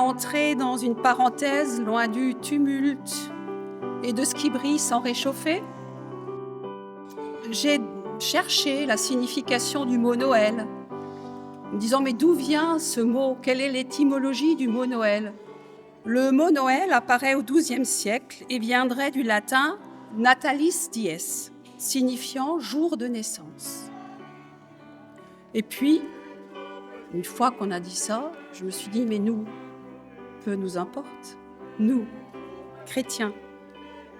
à entrer dans une parenthèse loin du tumulte et de ce qui brille sans réchauffer. J'ai cherché la signification du mot Noël, en me disant mais d'où vient ce mot? Quelle est l'étymologie du mot Noël? Le mot Noël apparaît au XIIe siècle et viendrait du latin natalis dies, signifiant jour de naissance. Et puis, une fois qu'on a dit ça, je me suis dit, mais nous, peu nous importe, nous, chrétiens,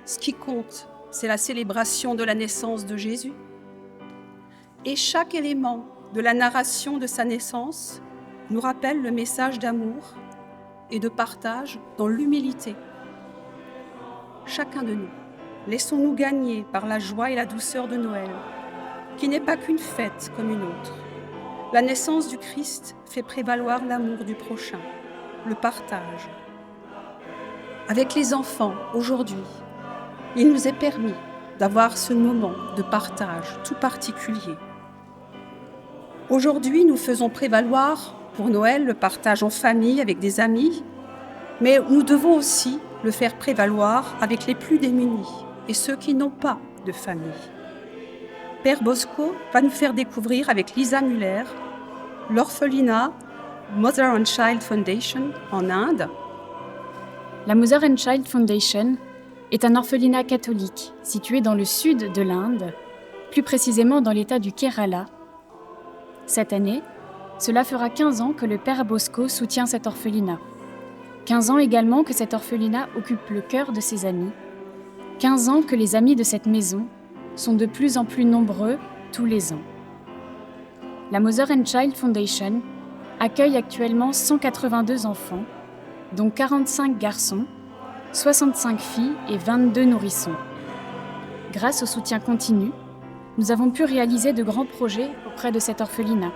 ce qui compte, c'est la célébration de la naissance de Jésus. Et chaque élément de la narration de sa naissance nous rappelle le message d'amour et de partage dans l'humilité. Chacun de nous, laissons-nous gagner par la joie et la douceur de Noël, qui n'est pas qu'une fête comme une autre. La naissance du Christ fait prévaloir l'amour du prochain, le partage. Avec les enfants, aujourd'hui, il nous est permis d'avoir ce moment de partage tout particulier. Aujourd'hui, nous faisons prévaloir pour Noël le partage en famille avec des amis, mais nous devons aussi le faire prévaloir avec les plus démunis et ceux qui n'ont pas de famille. Père Bosco va nous faire découvrir avec Lisa Muller l'orphelinat Mother and Child Foundation en Inde. La Mother and Child Foundation est un orphelinat catholique situé dans le sud de l'Inde, plus précisément dans l'état du Kerala. Cette année, cela fera 15 ans que le Père Bosco soutient cet orphelinat. 15 ans également que cet orphelinat occupe le cœur de ses amis. 15 ans que les amis de cette maison sont de plus en plus nombreux tous les ans. La Mother and Child Foundation accueille actuellement 182 enfants, dont 45 garçons, 65 filles et 22 nourrissons. Grâce au soutien continu, nous avons pu réaliser de grands projets auprès de cet orphelinat.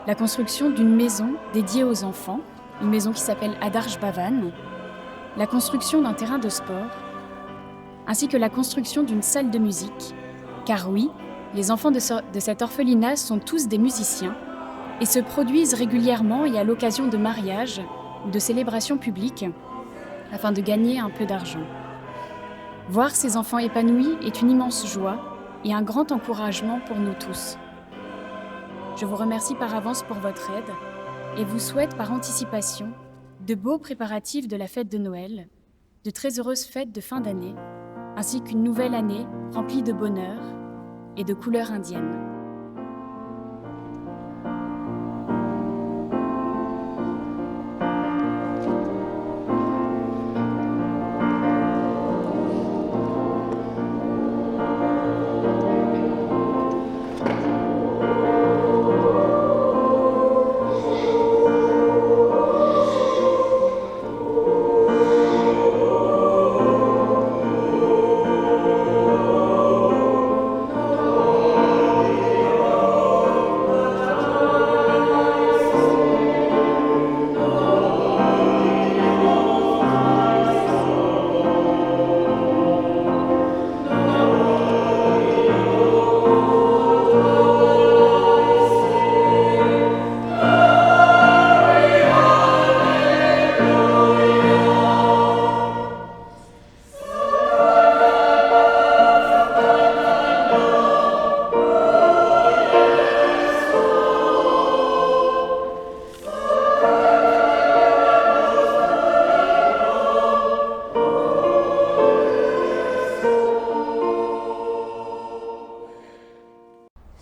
La construction d'une maison dédiée aux enfants, une maison qui s'appelle Adarsh Bhavan, la construction d'un terrain de sport, ainsi que la construction d'une salle de musique. Car oui, les enfants de cet orphelinat sont tous des musiciens et se produisent régulièrement et à l'occasion de mariages ou de célébrations publiques afin de gagner un peu d'argent. Voir ces enfants épanouis est une immense joie et un grand encouragement pour nous tous. Je vous remercie par avance pour votre aide et vous souhaite par anticipation de beaux préparatifs de la fête de Noël, de très heureuses fêtes de fin d'année, ainsi qu'une nouvelle année remplie de bonheur et de couleurs indiennes.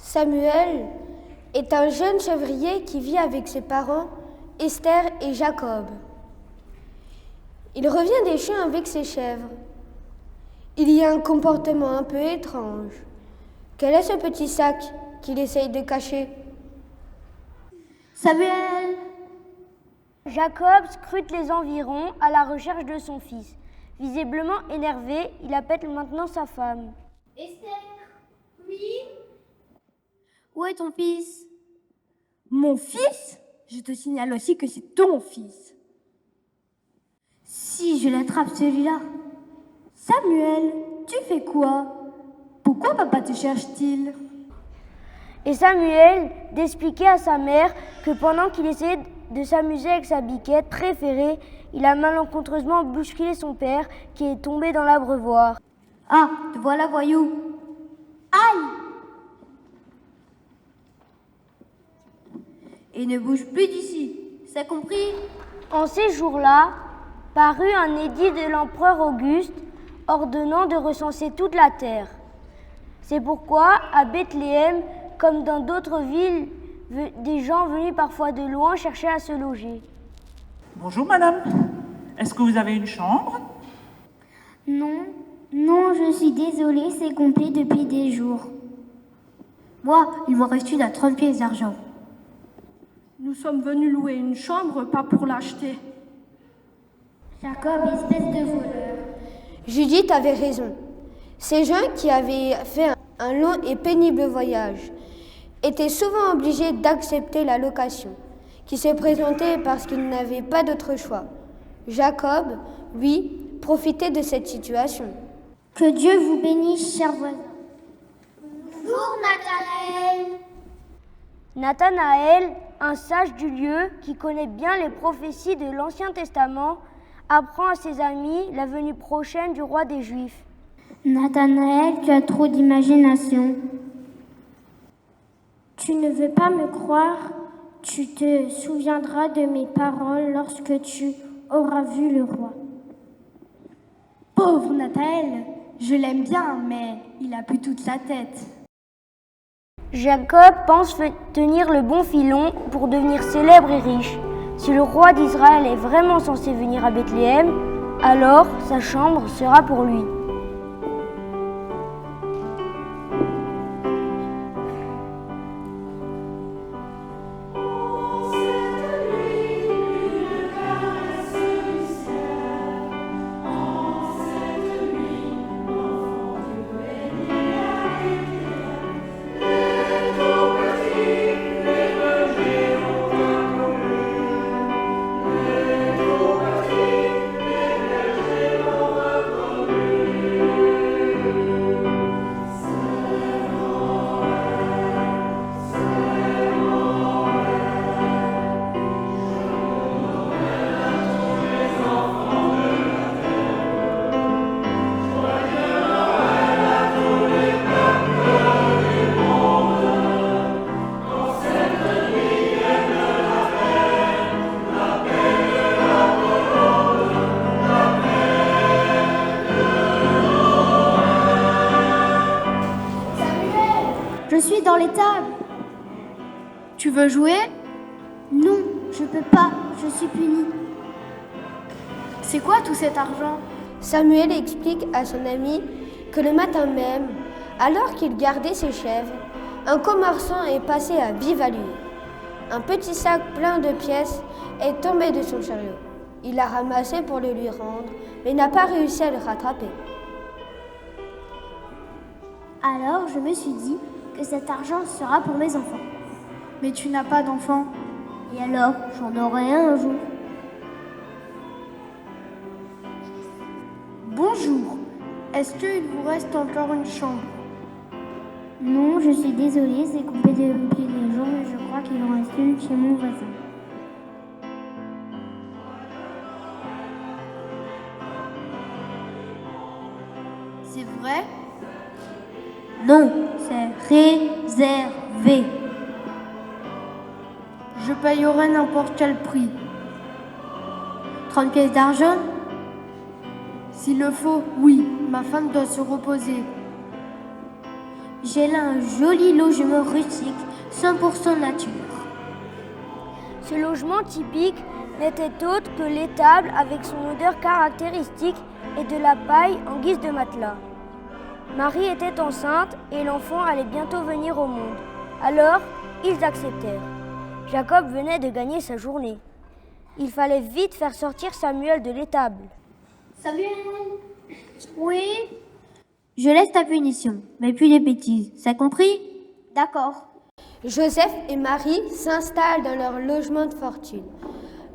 Samuel est un jeune chèvrier qui vit avec ses parents, Esther et Jacob. Il revient des champs avec ses chèvres. Il y a un comportement un peu étrange. Quel est ce petit sac qu'il essaye de cacher? Samuel! Jacob scrute les environs à la recherche de son fils. Visiblement énervé, il appelle maintenant sa femme. Esther, oui? Où est ton fils? Mon fils? Je te signale aussi que c'est ton fils. Si je l'attrape celui-là. Samuel, tu fais quoi? Pourquoi papa te cherche-t-il? Et Samuel d'expliquer à sa mère que pendant qu'il essayait de s'amuser avec sa biquette préférée, il a malencontreusement bousculé son père qui est tombé dans l'abreuvoir. Ah, te voilà, voyou. Aïe! Et ne bouge plus d'ici, c'est compris? En ces jours-là, parut un édit de l'empereur Auguste ordonnant de recenser toute la terre. C'est pourquoi, à Bethléem, comme dans d'autres villes, des gens venus parfois de loin cherchaient à se loger. Bonjour madame, est-ce que vous avez une chambre? Non, je suis désolée, c'est complet depuis des jours. Moi, il m'en reste une à 30 pièces d'argent. Nous sommes venus louer une chambre, pas pour l'acheter. Jacob, espèce de voleur. Judith avait raison. Ces gens qui avaient fait un long et pénible voyage étaient souvent obligés d'accepter la location, qui se présentait parce qu'ils n'avaient pas d'autre choix. Jacob, lui, profitait de cette situation. Que Dieu vous bénisse, chers voisins. Bonjour, Nathanaël. Nathanaël, un sage du lieu qui connaît bien les prophéties de l'Ancien Testament, apprend à ses amis la venue prochaine du roi des Juifs. Nathanaël, tu as trop d'imagination. Tu ne veux pas me croire, tu te souviendras de mes paroles lorsque tu auras vu le roi. Pauvre Nathanaël, je l'aime bien, mais il a plus toute sa tête. Jacob pense tenir le bon filon pour devenir célèbre et riche. Si le roi d'Israël est vraiment censé venir à Bethléem, alors sa chambre sera pour lui. Je suis dans l'étable. Tu veux jouer? Non, je peux pas, je suis punie. C'est quoi tout cet argent? Samuel explique à son ami que le matin même, alors qu'il gardait ses chèvres, un commerçant est passé à vive allure. Un petit sac plein de pièces est tombé de son chariot. Il l'a ramassé pour le lui rendre, mais n'a pas réussi à le rattraper. Alors je me suis dit que cet argent sera pour mes enfants. Mais tu n'as pas d'enfant. Et alors, j'en aurai un jour. Bonjour. Est-ce qu'il vous reste encore une chambre? Non, je suis désolée, c'est coupé depuis des jours, mais je crois qu'il en reste une chez mon voisin. C'est vrai? Non, c'est réservé. Je payerai n'importe quel prix. 30 pièces d'argent? S'il le faut, oui. Ma femme doit se reposer. J'ai là un joli logement rustique, 100% nature. Ce logement typique n'était autre que l'étable avec son odeur caractéristique et de la paille en guise de matelas. Marie était enceinte et l'enfant allait bientôt venir au monde. Alors, ils acceptèrent. Jacob venait de gagner sa journée. Il fallait vite faire sortir Samuel de l'étable. Samuel? Oui? Je laisse ta punition, mais plus de bêtises, c'est compris? D'accord. Joseph et Marie s'installent dans leur logement de fortune.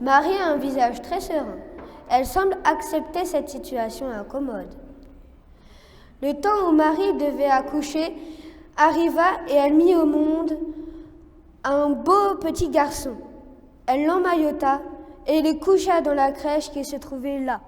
Marie a un visage très serein. Elle semble accepter cette situation incommode. Le temps où Marie devait accoucher arriva et elle mit au monde un beau petit garçon. Elle l'emmaillota et les coucha dans la crèche qui se trouvait là.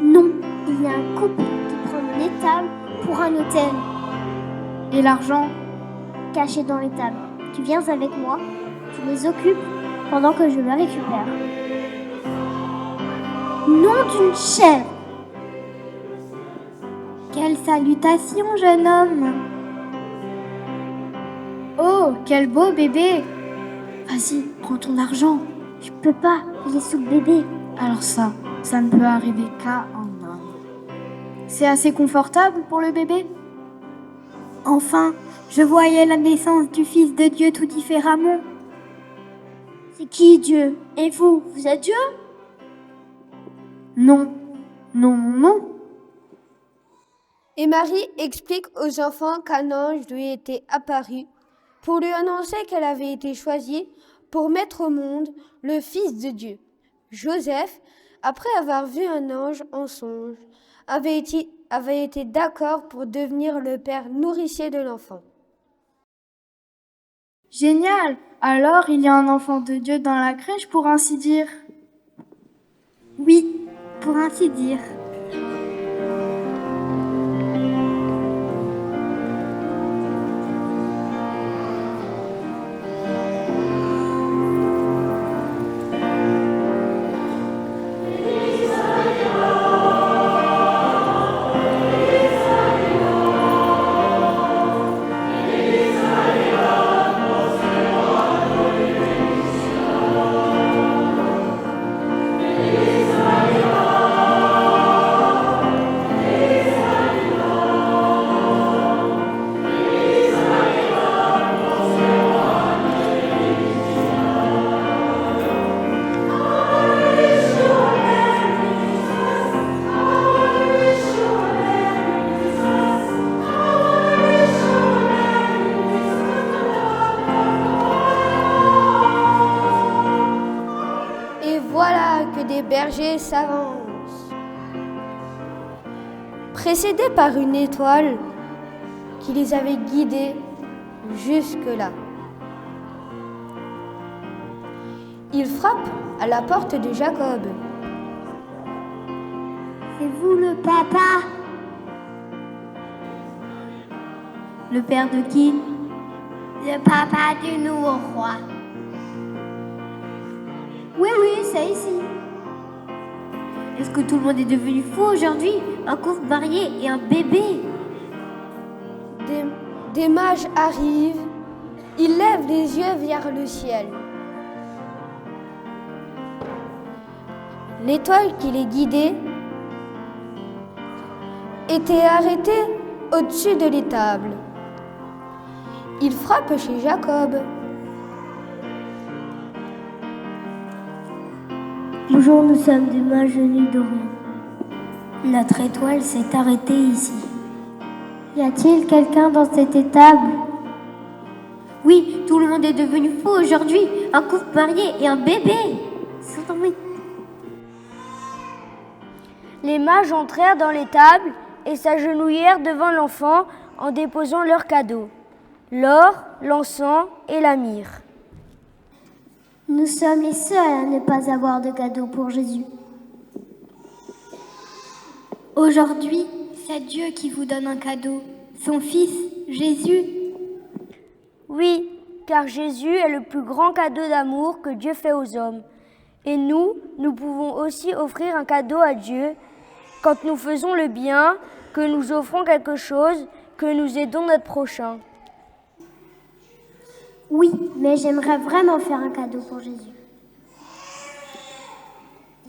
Non, il y a un couple qui prend une étable pour un hôtel. Et l'argent? Caché dans l'étable. Tu viens avec moi, tu les occupes pendant que je le récupère. Nom d'une chèvre! Quelle salutation, jeune homme! Oh, quel beau bébé! Vas-y, prends ton argent. Je peux pas, il est sous le bébé. Alors ça ne peut arriver qu'à un homme. C'est assez confortable pour le bébé? Enfin, je voyais la naissance du Fils de Dieu tout différemment. C'est qui Dieu? Et vous, vous êtes Dieu? Non, non, non. Et Marie explique aux enfants qu'un ange lui était apparu pour lui annoncer qu'elle avait été choisie pour mettre au monde le Fils de Dieu. Joseph, après avoir vu un ange en songe, avait été d'accord pour devenir le père nourricier de l'enfant. Génial! Alors, il y a un enfant de Dieu dans la crèche, pour ainsi dire. Oui, pour ainsi dire. Des bergers s'avancent, précédés par une étoile qui les avait guidés jusque-là. Ils frappent à la porte de Jacob. C'est vous le papa? Le père de qui? Le papa du nouveau roi. Oui, c'est ici. Est-ce que tout le monde est devenu fou aujourd'hui? Un couple marié et un bébé? Des mages arrivent, ils lèvent les yeux vers le ciel. L'étoile qui les guidait était arrêtée au-dessus de l'étable. Ils frappent chez Jacob. Bonjour, nous sommes des mages venus d'Orient. Notre étoile s'est arrêtée ici. Y a-t-il quelqu'un dans cette étable? Oui, tout le monde est devenu fou aujourd'hui. Un couple marié et un bébé. Les mages entrèrent dans l'étable et s'agenouillèrent devant l'enfant en déposant leurs cadeaux, l'or, l'encens et la myrrhe. Nous sommes les seuls à ne pas avoir de cadeau pour Jésus. Aujourd'hui, c'est Dieu qui vous donne un cadeau, son Fils, Jésus. Oui, car Jésus est le plus grand cadeau d'amour que Dieu fait aux hommes. Et nous pouvons aussi offrir un cadeau à Dieu quand nous faisons le bien, que nous offrons quelque chose, que nous aidons notre prochain. Oui, mais j'aimerais vraiment faire un cadeau pour Jésus.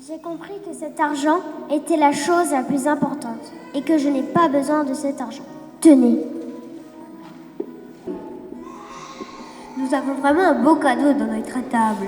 J'ai compris que cet argent était la chose la plus importante et que je n'ai pas besoin de cet argent. Tenez. Nous avons vraiment un beau cadeau dans notre table.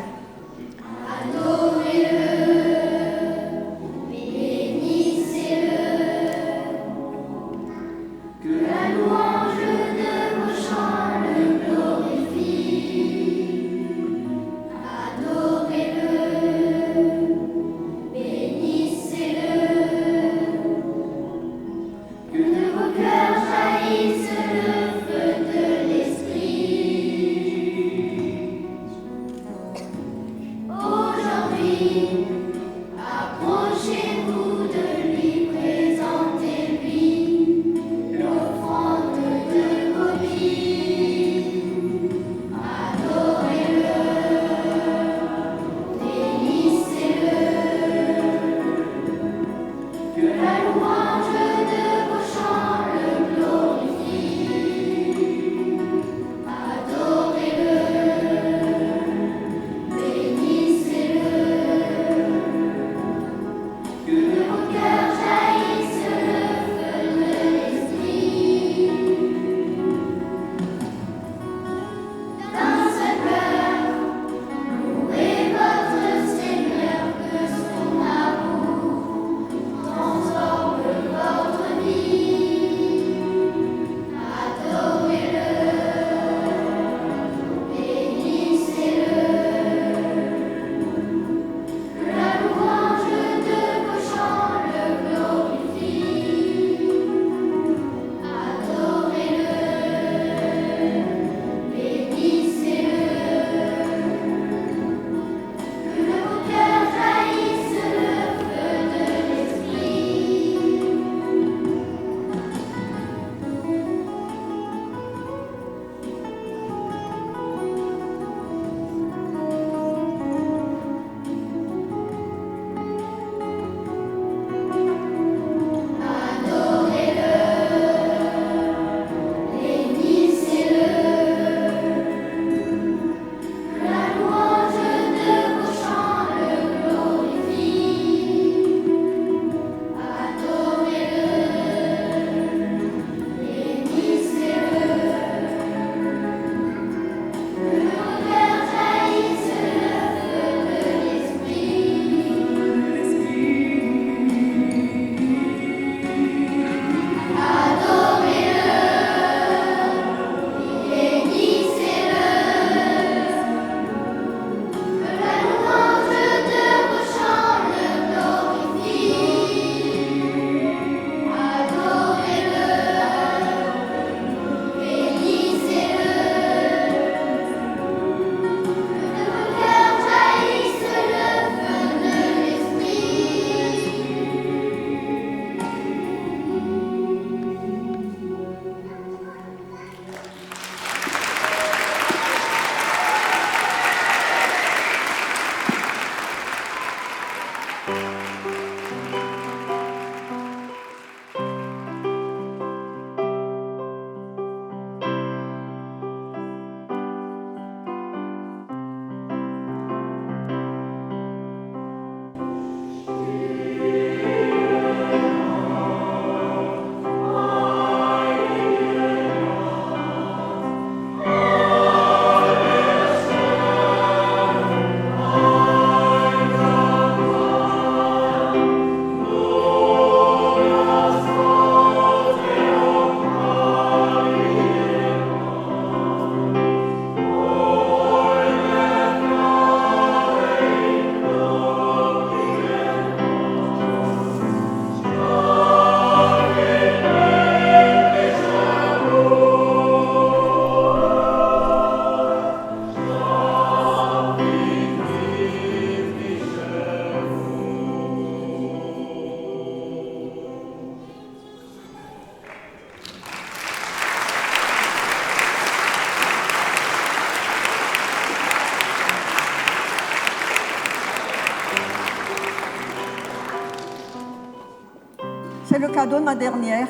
c'est le cadeau de ma dernière.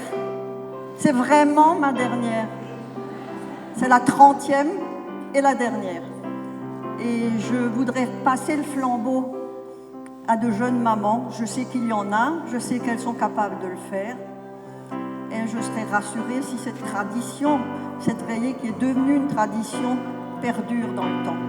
C'est vraiment ma dernière. C'est la 30e et la dernière. Et je voudrais passer le flambeau à de jeunes mamans. Je sais qu'il y en a, je sais qu'elles sont capables de le faire. Et je serais rassurée si cette tradition, cette veillée qui est devenue une tradition, perdure dans le temps.